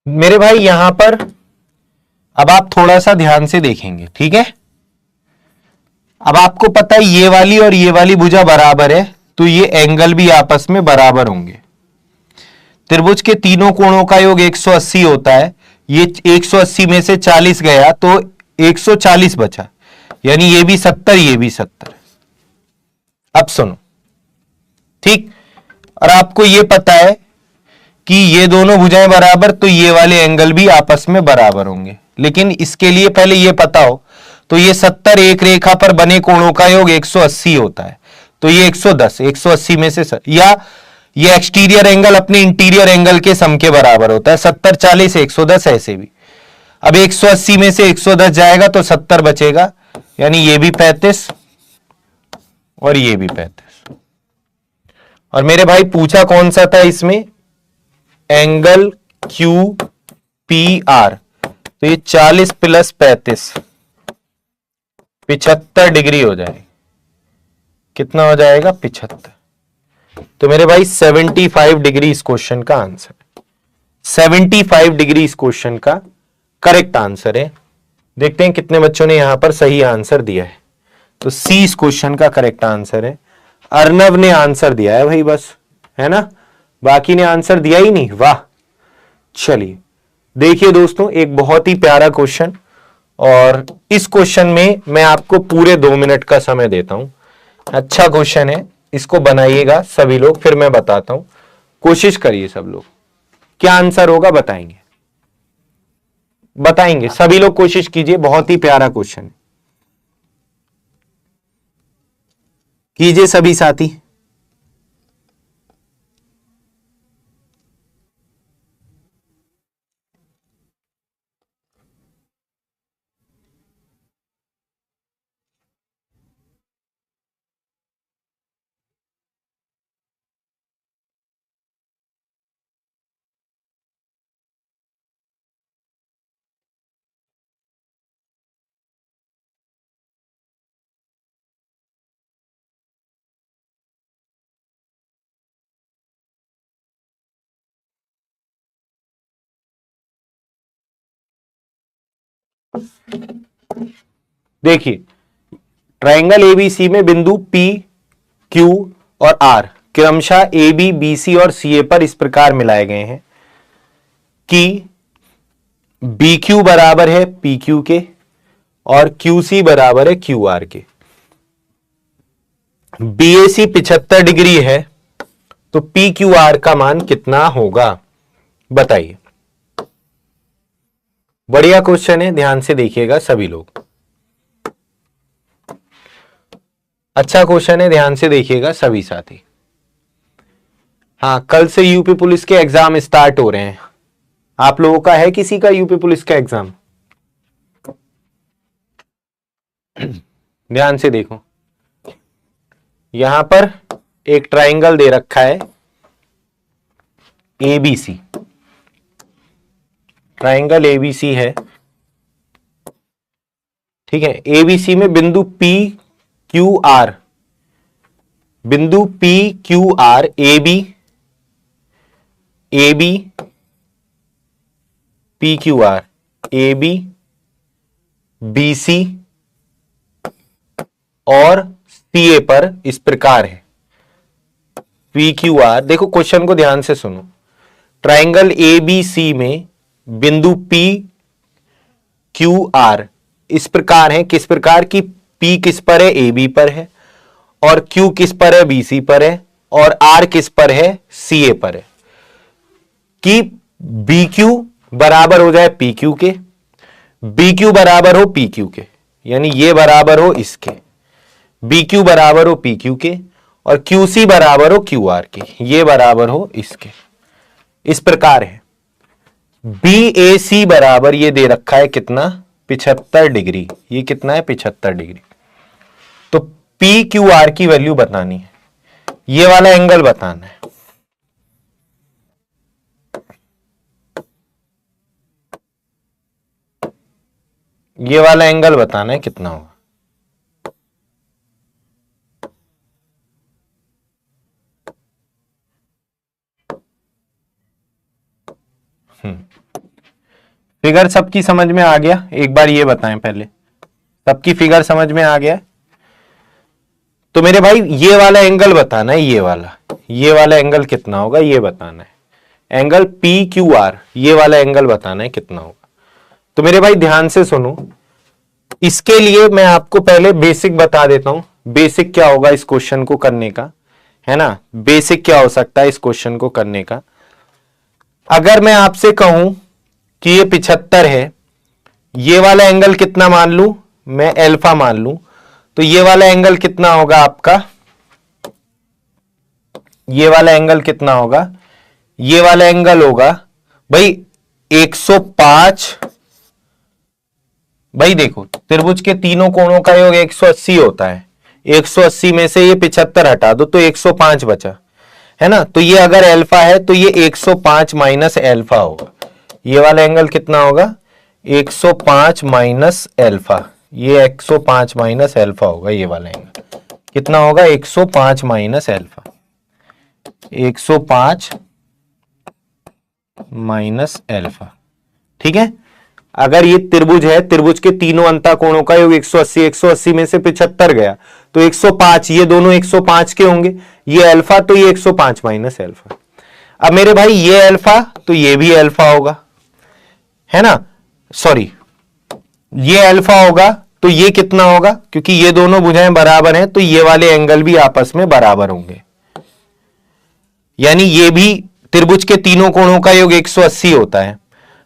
मेरे भाई यहां पर अब आप थोड़ा सा ध्यान से देखेंगे, ठीक है। अब आपको पता है ये वाली और ये वाली भुजा बराबर है, तो ये एंगल भी आपस में बराबर होंगे। त्रिभुज के तीनों कोणों का योग 180 होता है, ये 180 में से 40 गया तो 140 बचा, यानी ये भी 70, ये भी 70। अब सुनो, ठीक, और आपको ये पता है कि ये दोनों भुजाएं बराबर, तो ये वाले एंगल भी आपस में बराबर होंगे। लेकिन इसके लिए पहले ये पता हो, तो ये 70 एक रेखा पर बने कोणों का योग 180 होता है, तो ये 110, 180 में से या ये एक्सटीरियर एंगल अपने इंटीरियर एंगल के सम के बराबर होता है, 70 40 110 ऐसे भी। अब 180 में से 110 जाएगा तो 70 बचेगा, यानी ये भी 35 और ये भी 35। और मेरे भाई पूछा कौन सा था इसमें? एंगल QPR, तो ये 40 प्लस 35 75 डिग्री हो जाएगी। कितना हो जाएगा? 75। तो मेरे भाई 75 डिग्री इस क्वेश्चन का आंसर है। 75 डिग्री इस क्वेश्चन का करेक्ट आंसर है। देखते हैं कितने बच्चों ने यहां पर सही आंसर दिया है। तो सी इस क्वेश्चन का करेक्ट आंसर है। अर्नव ने आंसर दिया है भाई, बस, है ना, बाकी ने आंसर दिया ही नहीं। वाह, चलिए देखिए दोस्तों, एक बहुत ही प्यारा क्वेश्चन, और इस क्वेश्चन में मैं आपको पूरे 2 मिनट का समय देता हूं। अच्छा क्वेश्चन है, इसको बनाइएगा सभी लोग, फिर मैं बताता हूं। कोशिश करिए सब लोग, क्या आंसर होगा बताएंगे, बताएंगे सभी लोग, कोशिश कीजिए। बहुत ही प्यारा क्वेश्चन है, कीजिए सभी साथी। देखिए ट्राइंगल एबीसी में बिंदु पी, क्यू और आर क्रमशः ए बी, बी सी और सी ए पर इस प्रकार मिलाए गए हैं कि बी क्यू बराबर है पी क्यू के और क्यू सी बराबर है क्यू आर के। बी ए सी 75 डिग्री है तो पी क्यू आर का मान कितना होगा बताइए। बढ़िया क्वेश्चन है, ध्यान से देखिएगा सभी लोग। अच्छा क्वेश्चन है, ध्यान से देखिएगा सभी साथी। हाँ, कल से यूपी पुलिस के एग्जाम स्टार्ट हो रहे हैं। आप लोगों का है किसी का यूपी पुलिस का एग्जाम? ध्यान से देखो, यहां पर एक ट्राइंगल दे रखा है एबीसी, ट्राइंगल एबीसी है, ठीक है। एबीसी में बिंदु पी क्यू आर, बिंदु P Q R A B P Q R A B B C और सी ए पर इस प्रकार है। पी क्यू आर, देखो क्वेश्चन को ध्यान से सुनो। ट्राइंगल ए बी सी में बिंदु पी क्यू आर इस प्रकार है, किस प्रकार की? पी किस पर है? ए बी पर है, और क्यू किस पर है? बी सी पर है, और आर किस पर है? सी ए पर है। कि बी क्यू बराबर हो जाए पी क्यू के, बी क्यू बराबर हो पी क्यू के, यानी ये बराबर हो इसके, बी क्यू बराबर हो पी क्यू के, और क्यू सी बराबर हो क्यू आर के, ये बराबर हो इसके। इस प्रकार है। बी ए सी बराबर ये दे रखा है कितना? 75 डिग्री। ये कितना है? 75 डिग्री। तो पी क्यू आर की वैल्यू बतानी है, ये वाला एंगल बताना है। ये वाला एंगल बताना है कितना होगा। फिगर सबकी समझ में आ गया? एक बार ये बताएं पहले, सबकी फिगर समझ में आ गया? तो मेरे भाई ये वाला एंगल बताना है, ये वाला एंगल कितना होगा ये बताना है। एंगल पी क्यू आर, ये वाला एंगल बताना है कितना होगा। तो मेरे भाई ध्यान से सुनो, इसके लिए मैं आपको पहले बेसिक बता देता हूं। बेसिक क्या होगा इस क्वेश्चन को करने का, है ना? बेसिक क्या हो सकता है इस क्वेश्चन को करने का? अगर मैं आपसे कहूं कि ये 75 है, ये वाला एंगल कितना मान लूं मैं? अल्फा मान लूं, तो ये वाला एंगल कितना होगा आपका? ये वाला एंगल कितना होगा? ये वाला एंगल होगा भाई 105। भाई देखो, त्रिभुज के तीनों कोणों का योग 180 होता है। 180 में से ये 75 हटा दो तो 105 बचा, है ना? तो ये अगर अल्फा है तो ये 105 माइनस अल्फा होगा। ये वाला एंगल कितना होगा? 105 माइनस अल्फा। ये 105 माइनस अल्फा होगा। ये वाला एंगल कितना होगा? 105 माइनस अल्फा। 105 माइनस अल्फा, ठीक है। अगर ये त्रिभुज है, त्रिभुज के तीनों अंतः कोणों का योग 180, 180 में से 75 गया तो 105, ये दोनों 105 के होंगे। ये अल्फा तो ये 105 माइनस अल्फा। अब मेरे भाई ये अल्फा तो ये भी अल्फा होगा, है ना? सॉरी, ये अल्फा होगा तो ये कितना होगा? क्योंकि ये दोनों भुजाएं बराबर हैं तो ये वाले एंगल भी आपस में बराबर होंगे, यानी ये भी त्रिभुज के तीनों कोणों का योग 180 होता है।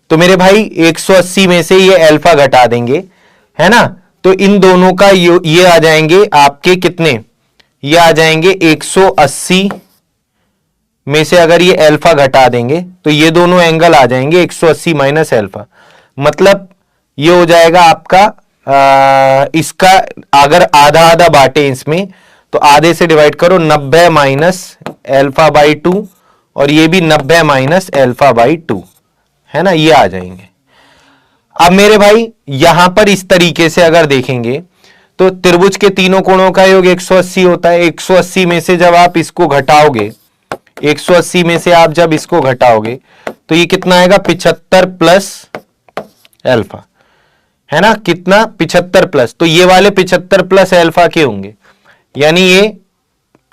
तो मेरे भाई 180 में से ये अल्फा घटा देंगे, है ना? तो इन दोनों का ये आ जाएंगे आपके कितने? ये आ जाएंगे 180 में से अगर ये अल्फा घटा देंगे तो ये दोनों एंगल आ जाएंगे 180 माइनस अल्फा। मतलब ये हो जाएगा आपका इसका अगर आधा आधा बांटे इसमें तो आधे से डिवाइड करो, 90 माइनस अल्फा बाई 2, और ये भी 90 माइनस अल्फा बाई 2, है ना? ये आ जाएंगे। अब मेरे भाई यहां पर इस तरीके से अगर देखेंगे तो त्रिभुज के तीनों कोणों का योग 180 होता है। 180 में से जब आप इसको घटाओगे, 180 में से आप जब इसको घटाओगे तो ये कितना आएगा? 75 प्लस अल्फा, है ना, कितना 75 प्लस, तो ये वाले 75 प्लस अल्फा के होंगे, यानी ये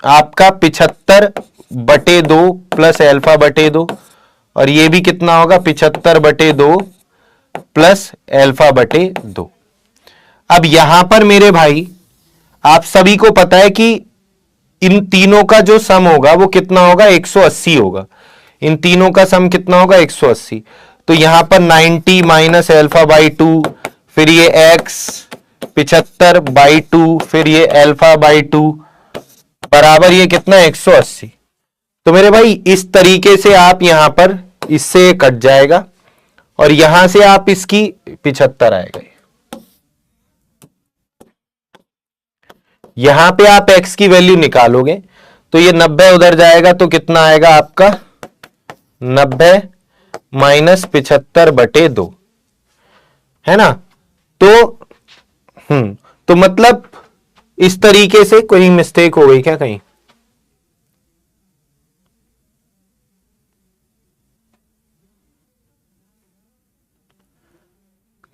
आपका 75/2 प्लस अल्फा बटे 2, और ये भी कितना होगा 75/2 प्लस अल्फा बटे 2। अब यहां पर मेरे भाई आप सभी को पता है कि इन तीनों का जो सम होगा वो कितना होगा 180 होगा, इन तीनों का सम कितना होगा 180। तो यहां पर 90 माइनस अल्फा बाई 2, फिर ये x 75/2, फिर ये अल्फा बाई 2 बराबर ये कितना 180। तो मेरे भाई इस तरीके से आप यहां पर इससे कट जाएगा और यहां से आप इसकी 75 आएगा, यहां पे आप x की वैल्यू निकालोगे तो ये 90 उधर जाएगा तो कितना आएगा आपका 90 माइनस 75/2, है ना। तो मतलब इस तरीके से कोई मिस्टेक हो गई क्या कहीं?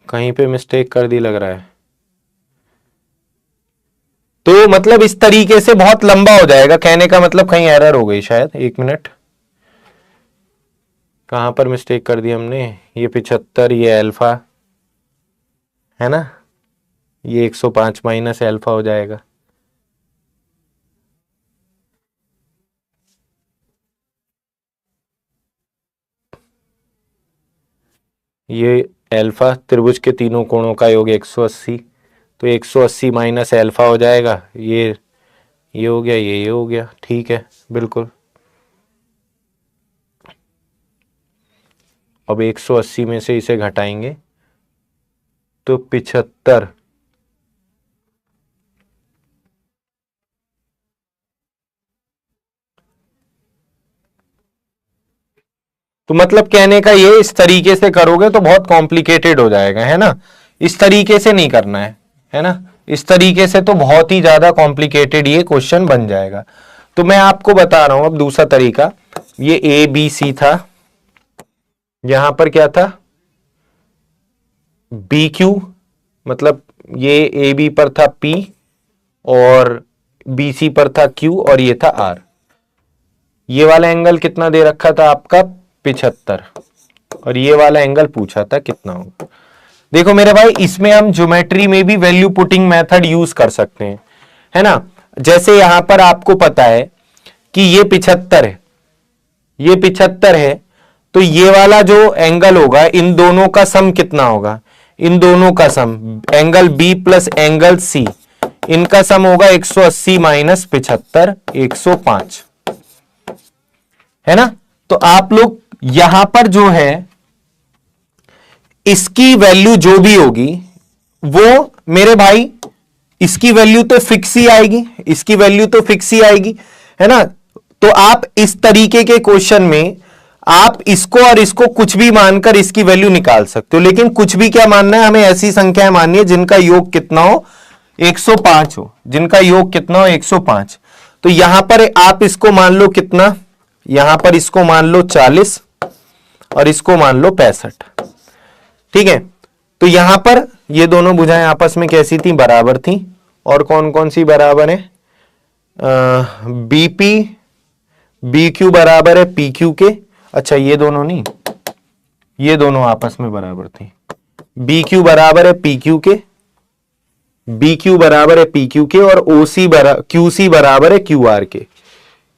कहीं पे मिस्टेक कर दी लग रहा है। तो मतलब इस तरीके से बहुत लंबा हो जाएगा, कहने का मतलब कहीं एरर हो गई शायद। एक मिनट, कहां पर मिस्टेक कर दी हमने? ये 75, ये अल्फा है ना, ये 105 माइनस अल्फा हो जाएगा। ये अल्फा त्रिभुज के तीनों कोणों का योग 180, तो 180 माइनस अल्फा हो जाएगा, ये हो गया, ये हो गया, ठीक है बिल्कुल। अब 180 में से इसे घटाएंगे तो 75, तो मतलब कहने का ये इस तरीके से करोगे तो बहुत कॉम्प्लिकेटेड हो जाएगा, है ना। इस तरीके से नहीं करना है ना, इस तरीके से तो बहुत ही ज्यादा कॉम्प्लिकेटेड ये क्वेश्चन बन जाएगा। तो मैं आपको बता रहा हूं अब दूसरा तरीका। ये ABC था, यहां पर क्या था BQ, मतलब ये AB पर था P और BC पर था Q और ये था R। ये वाला एंगल कितना दे रखा था आपका 75, और ये वाला एंगल पूछा था कितना होगा। देखो मेरे भाई इसमें हम ज्योमेट्री में भी वैल्यू पुटिंग मेथड यूज कर सकते हैं, है ना। जैसे यहां पर आपको पता है कि ये 75 है, ये 75 है, तो ये वाला जो एंगल होगा इन दोनों का सम कितना होगा, इन दोनों का sum angle B plus angle C, इनका सम होगा 180 माइनस 75, 105, है ना। तो आप लोग यहां पर जो है इसकी वैल्यू जो भी होगी वो मेरे भाई इसकी वैल्यू तो फिक्स ही आएगी, इसकी वैल्यू तो फिक्स ही आएगी, है ना। तो आप इस तरीके के क्वेश्चन में आप इसको और इसको कुछ भी मानकर इसकी वैल्यू निकाल सकते हो, लेकिन कुछ भी क्या मानना है हमें, ऐसी संख्या माननी है जिनका योग कितना हो 105 हो, जिनका योग कितना हो 105। तो यहां पर आप इसको मान लो कितना, यहां पर इसको मान लो 40 और इसको मान लो 65, ठीक है। तो यहां पर ये दोनों भुजाएं आपस में कैसी थी, बराबर थी। और कौन कौन सी बराबर है, BP BQ बराबर है PQ के, अच्छा ये दोनों नहीं, ये दोनों आपस में बराबर थी। BQ बराबर है PQ के, BQ बराबर है PQ के, और QC बराबर है QR के,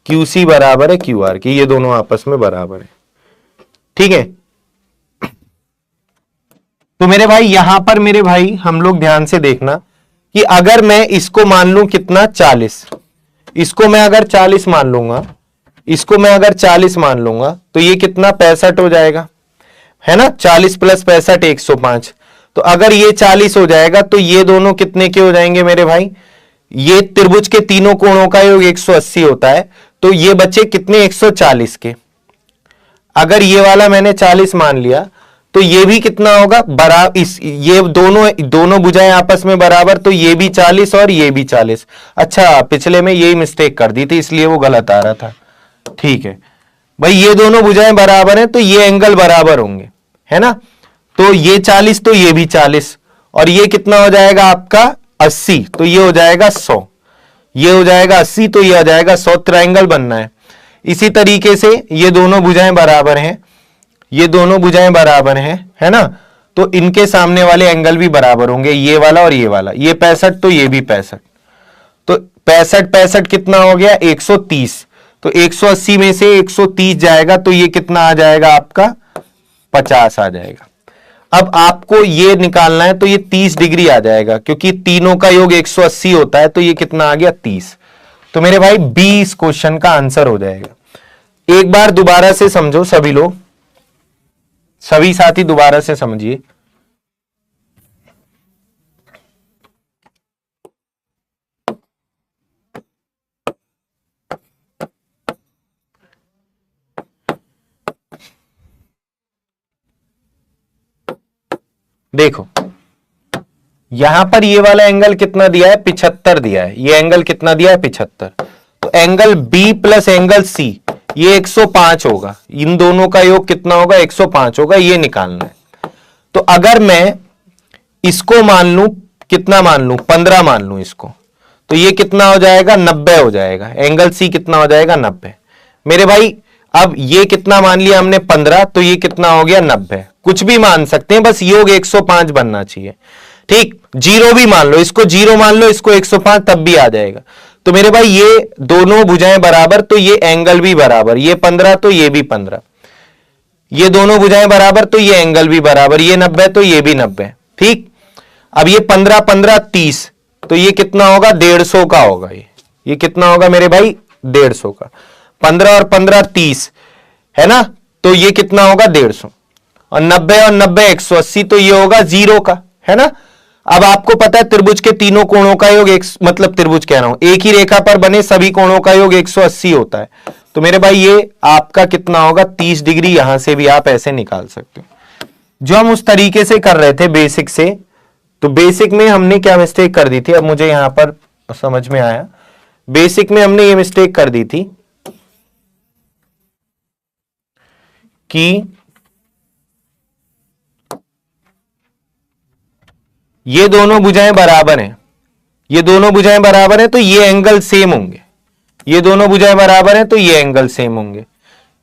QC बराबर है QR के, ये दोनों आपस में बराबर है, ठीक है। तो मेरे भाई यहां पर मेरे भाई हम लोग ध्यान से देखना कि अगर मैं इसको मान लूं कितना 40, इसको मैं अगर 40 मान लूंगा, इसको मैं अगर 40 मान लूंगा तो ये कितना 65 हो जाएगा, है ना। 40 प्लस 65 105। तो अगर ये 40 हो जाएगा तो ये दोनों कितने के हो जाएंगे मेरे भाई, ये त्रिभुज के तीनों कोणों का योग 180 होता है, तो ये बचे कितने 140 के। अगर ये वाला मैंने 40 मान लिया तो ये भी कितना होगा बराबर, इस ये दोनों भुजाएं आपस में बराबर, तो ये भी 40 और ये भी 40। अच्छा पिछले में यही मिस्टेक कर दी थी इसलिए वो गलत आ रहा था, ठीक है भाई। ये दोनों भुजाएं बराबर हैं तो ये एंगल बराबर होंगे, है ना। तो ये 40 तो ये भी 40, और ये कितना हो जाएगा आपका 80, तो ये हो जाएगा 100, ये हो जाएगा 80, तो ये आ जाएगा 100। ट्रायंगल बनना है। इसी तरीके से ये दोनों भुजाएं बराबर हैं, ये दोनों भुजाएं बराबर हैं, है ना, तो इनके सामने वाले एंगल भी बराबर होंगे, ये वाला और ये वाला। ये 65 तो ये भी 65, तो 65 कितना हो गया 130, तो 180 में से 130 जाएगा तो ये कितना आ जाएगा आपका 50 आ जाएगा। अब आपको ये निकालना है तो ये 30 डिग्री आ जाएगा, क्योंकि तीनों का योग 180 होता है, तो ये कितना आ गया 30। तो मेरे भाई बी इस क्वेश्चन का आंसर हो जाएगा। एक बार दोबारा से समझो सभी लोग, सभी साथी दोबारा से समझिए। देखो यहां पर ये वाला एंगल कितना दिया है 75 दिया है, ये एंगल कितना दिया है 75, तो angle B plus angle C ये 105 होगा, इन दोनों का योग कितना होगा 105 होगा, ये निकालना है। तो अगर मैं इसको मान लूं, कितना मान लूं 15 मान लूं इसको, तो ये कितना हो जाएगा 90 हो जाएगा, एंगल सी कितना हो जाएगा 90। मेरे भाई अब ये कितना मान लिया हमने 15, तो ये कितना हो गया 90, कुछ भी मान सकते हैं, बस योग 105 बनना चाहिए। ठीक, जीरो भी मान लो, इसको जीरो मान लो, इसको 105, तब भी आ जाएगा। तो मेरे भाई ये दोनों भुजाएं बराबर, तो ये एंगल भी बराबर, ये 15 तो ये भी 15, ये दोनों भुजाएं बराबर तो ये एंगल भी बराबर, ये 90 तो ये भी 90। ठीक, अब ये 15 15 30, तो ये कितना होगा 150 का होगा, ये कितना होगा मेरे भाई 150 का। 15 और 15 30 है ना, तो ये कितना होगा 150, और 90 और 90 180, तो ये होगा 0 का, है ना। अब आपको पता है त्रिभुज के तीनों कोणों का योग मतलब त्रिभुज कह रहा हूं, एक ही रेखा पर बने सभी कोणों का योग 180 होता है। तो मेरे भाई ये आपका कितना होगा 30 डिग्री, यहां से भी आप ऐसे निकाल सकते हो। जो हम उस तरीके से कर रहे थे बेसिक से, तो बेसिक में हमने क्या मिस्टेक कर दी थी, अब मुझे यहां पर समझ में आया। बेसिक में हमने ये मिस्टेक कर दी थी कि ये दोनों भुजाएं बराबर हैं, ये दोनों भुजाएं बराबर हैं, तो ये एंगल सेम होंगे, ये दोनों भुजाएं बराबर हैं तो ये एंगल सेम होंगे।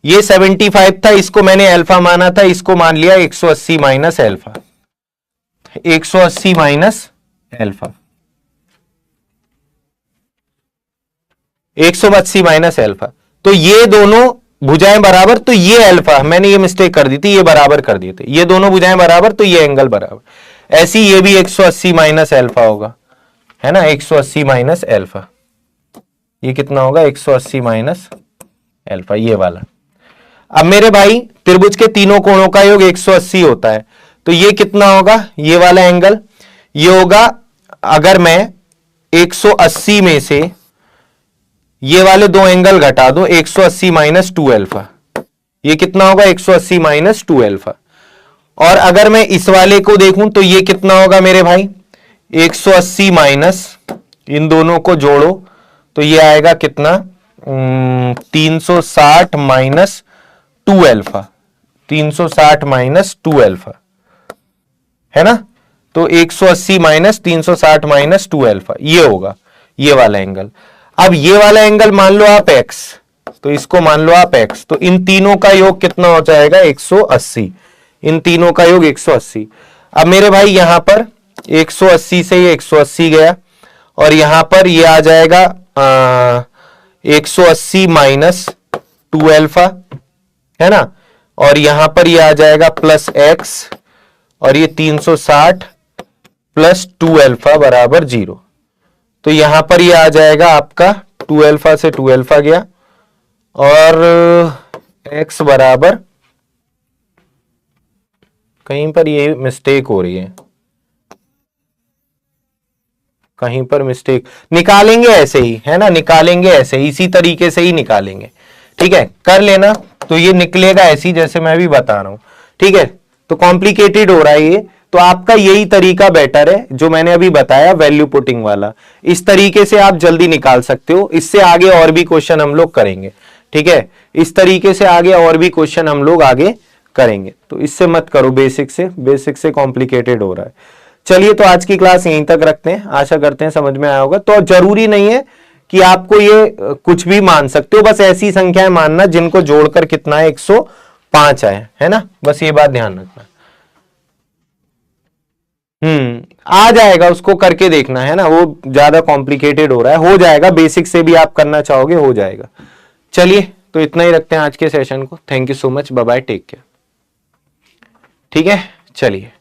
ये 75 था, इसको मैंने अल्फा माना था, इसको मान लिया 180 minus alpha, 180 minus alpha, 180 minus alpha, तो ये दोनों भुजाएं बराबर, तो ये अल्फा, मैंने ये मिस्टेक कर दी थी, ये बराबर कर दिए थे, ये दोनों भुजाएं बराबर तो ये एंगल बराबर। ऐसी ये भी 180 माइनस अल्फा होगा, है ना, 180 माइनस अल्फा, ये कितना होगा 180 माइनस अल्फा, ये वाला। अब मेरे भाई त्रिभुज के तीनों कोणों का योग 180 होता है, तो ये कितना होगा, ये वाला एंगल ये होगा, अगर मैं 180 में से ये वाले दो एंगल घटा दो, 180 माइनस 2 अल्फा, ये कितना होगा 180 माइनस 2 अल्फा। और अगर मैं इस वाले को देखूं तो ये कितना होगा मेरे भाई 180 माइनस, इन दोनों को जोड़ो तो ये आएगा कितना 360 माइनस 2 अल्फा, 360 माइनस 2 अल्फा, है ना। तो 180 माइनस 360 माइनस 2 अल्फा, ये होगा ये वाला एंगल। अब ये वाला एंगल मान लो आप x, तो इसको मान लो आप x, तो इन तीनों का योग कितना हो जाएगा 180, इन तीनों का योग 180। अब मेरे भाई यहां पर 180 से ये 180 गया, और यहां पर ये आ जाएगा 180 माइनस 2 अल्फा, है ना, और यहां पर ये आ जाएगा प्लस x, और ये 360 प्लस 2 अल्फा बराबर 0। तो यहां पर ये आ जाएगा आपका 2 अल्फा से 2 अल्फा गया, और x बराबर, कहीं पर ये मिस्टेक हो रही है, कहीं पर मिस्टेक, निकालेंगे ऐसे ही, है ना, निकालेंगे ऐसे ही, इसी तरीके से ही निकालेंगे, ठीक है, कर लेना। तो ये निकलेगा ऐसी जैसे मैं भी बता रहा हूं, ठीक है। तो कॉम्प्लिकेटेड हो रहा है ये, तो आपका यही तरीका बेटर है जो मैंने अभी बताया, वैल्यू पुटिंग वाला। इस तरीके से आप जल्दी निकाल सकते हो, इससे आगे और भी क्वेश्चन हम लोग करेंगे, ठीक है, इस तरीके से आगे और भी क्वेश्चन हम लोग आगे करेंगे, तो इससे मत करो, बेसिक से कॉम्प्लिकेटेड हो रहा है। चलिए, तो आज की क्लास यहीं तक रखते हैं, आशा करते हैं समझ में आया होगा। तो जरूरी नहीं है कि आपको ये कुछ भी मान सकते हो, बस ऐसी संख्याएं मानना जिनको जोड़कर कितना है 105 आए, है ना, बस ये बात ध्यान रखना। आ जाएगा, उसको करके देखना है ना, वो ज्यादा कॉम्प्लिकेटेड हो रहा है, हो जाएगा, बेसिक से भी आप करना चाहोगे हो जाएगा। चलिए, तो इतना ही रखते हैं आज के सेशन को। Thank you so much, bye bye, take care. ठीक है, चलिए।